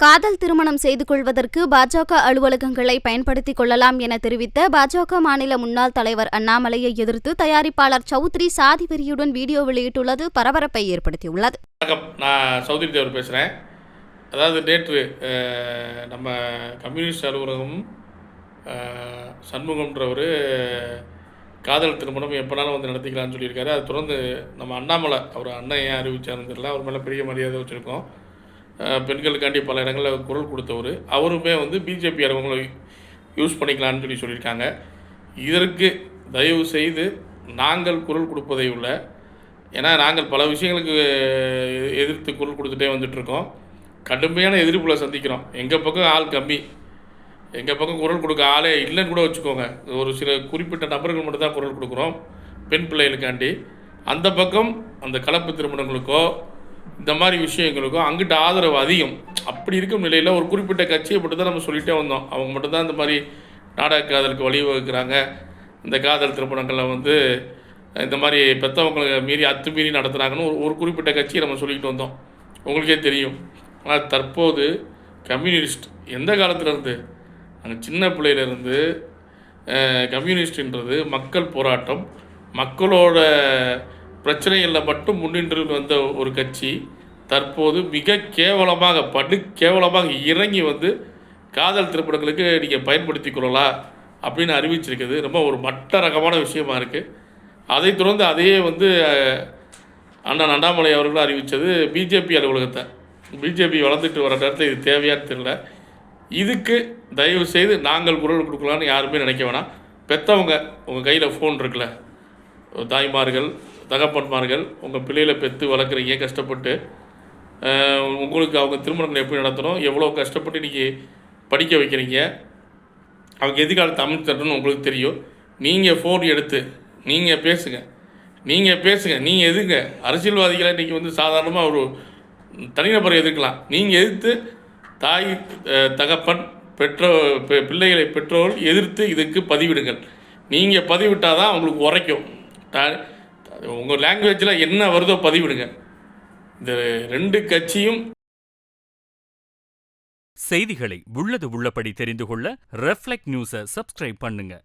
காதல் திருமணம் செய்து கொள்வதற்கு பாஜக அலுவலகங்களை பயன்படுத்திக் கொள்ளலாம் என தெரிவித்த பாஜக மாநில முன்னாள் தலைவர் அண்ணாமலையை எதிர்த்து தயாரிப்பாளர் சௌத்ரி சாதி வெறியுடன் வீடியோ வெளியிட்டுள்ளது பரபரப்பை ஏற்படுத்தியுள்ளது. நான் சௌத்ரி தேவர் பேசுகிறேன். அதாவது நேற்று நம்ம கம்யூனிஸ்ட் அலுவலகம் சண்முகம்ன்றவர் காதல் திருமணம் எப்போனாலும் வந்து நடத்திக்கலாம்னு சொல்லியிருக்காரு. அது தொடர்ந்து நம்ம அண்ணாமலை அவர் அண்ணன் ஏன் அறிவிச்சாருன்னு தெரியல, அவர் மேலே பெரிய மரியாதை வச்சுருக்கோம். பெண்களுக்காண்டி பல இடங்களில் குரல் கொடுத்தவர். அவருமே வந்து பிஜேபி அவங்களை யூஸ் பண்ணிக்கலான்னு சொல்லியிருக்காங்க. இதற்கு தயவு செய்து நாங்கள் குரல் கொடுப்பதை உள்ள, ஏன்னா நாங்கள் பல விஷயங்களுக்கு எதிர்த்து குரல் கொடுத்துட்டே வந்துட்டுருக்கோம். கடுமையான எதிர்ப்புகளை சந்திக்கிறோம். எங்கள் பக்கம் ஆள் கம்மி, எங்கள் பக்கம் குரல் கொடுக்க ஆளே இல்லைன்னு கூட வச்சுக்கோங்க. ஒரு சில குறிப்பிட்ட நபர்கள் மட்டும் தான் குரல் கொடுக்குறோம் பெண் பிள்ளைகளுக்காண்டி. அந்த பக்கம் அந்த கலப்பு திருமணங்களுக்கோ இந்த மாதிரி விஷயங்களுக்கும் அங்கிட்ட ஆதரவு அதிகம். அப்படி இருக்கும் நிலையில் ஒரு குறிப்பிட்ட கட்சியை மட்டும் தான் நம்ம சொல்லிகிட்டே வந்தோம். அவங்க மட்டும்தான் இந்த மாதிரி நாடக காதலுக்கு வழிவகுக்கிறாங்க, இந்த காதல் திருமணங்களில் வந்து இந்த மாதிரி பெற்றவங்களை மீறி அத்துமீறி நடத்துகிறாங்கன்னு ஒரு குறிப்பிட்ட கட்சியை நம்ம சொல்லிக்கிட்டு வந்தோம். உங்களுக்கே தெரியும். ஆனால் தற்போது கம்யூனிஸ்ட் எந்த காலத்திலேருந்து, நாங்கள் சின்ன பிள்ளையிலேருந்து கம்யூனிஸ்ட்ன்றது மக்கள் போராட்டம், மக்களோட பிரச்சனைகளில் மட்டும் முன்னின்று வந்த ஒரு கட்சி தற்போது மிக கேவலமாக கேவலமாக இறங்கி வந்து காதல் திருப்பணங்களுக்கு நீங்கள் பயன்படுத்தி கொள்ளலாம் அப்படின்னு அறிவிச்சிருக்குது. ரொம்ப ஒரு மட்ட ரகமான விஷயமா இருக்குது. அதை தொடர்ந்து அதையே வந்து அண்ணன் அண்ணாமலை அவர்களும் அறிவித்தது பிஜேபி அலுவலகத்தை. பிஜேபி வளர்ந்துட்டு வர நேரத்தில் இது தேவையான்னு தெரியல. இதுக்கு தயவு செய்து நாங்கள் குரல் கொடுக்கலான்னு யாருமே நினைக்க வேணாம். பெற்றவங்க உங்கள் கையில் ஃபோன் இருக்குல்ல, தாய்மார்கள் தகப்பன்மார்கள் உங்கள் பிள்ளைகளை பெற்று வளர்க்குறீங்க கஷ்டப்பட்டு. உங்களுக்கு அவங்க திருமணங்களை எப்படி நடத்தணும், எவ்வளோ கஷ்டப்பட்டு இன்றைக்கி படிக்க வைக்கிறீங்க, அவங்க எதிர்காலத்தை அமைச்சு தரணும்னு உங்களுக்கு தெரியும். நீங்கள் ஃபோன் எடுத்து நீங்கள் பேசுங்க. நீங்கள் எதுங்க அரசியல்வாதிகளை இன்றைக்கி வந்து சாதாரணமாக ஒரு தனிநபரை எதிர்க்கலாம். நீங்கள் எதிர்த்து தாய் தகப்பன் பிள்ளைகளை பெற்றோர்கள் எதிர்த்து இதுக்கு பதிவிடுங்கள். நீங்கள் பதிவிட்டால் தான் அவங்களுக்கு உரைக்கும். உங்கள் லாங்குவேஜில் என்ன வருதோ பதிவிடுங்க. இந்த ரெண்டு கட்சியும் செய்திகளை உள்ளது உள்ளபடி தெரிந்து கொள்ள ரெஃப்ளெக்ட் நியூஸை சப்ஸ்கிரைப் பண்ணுங்க.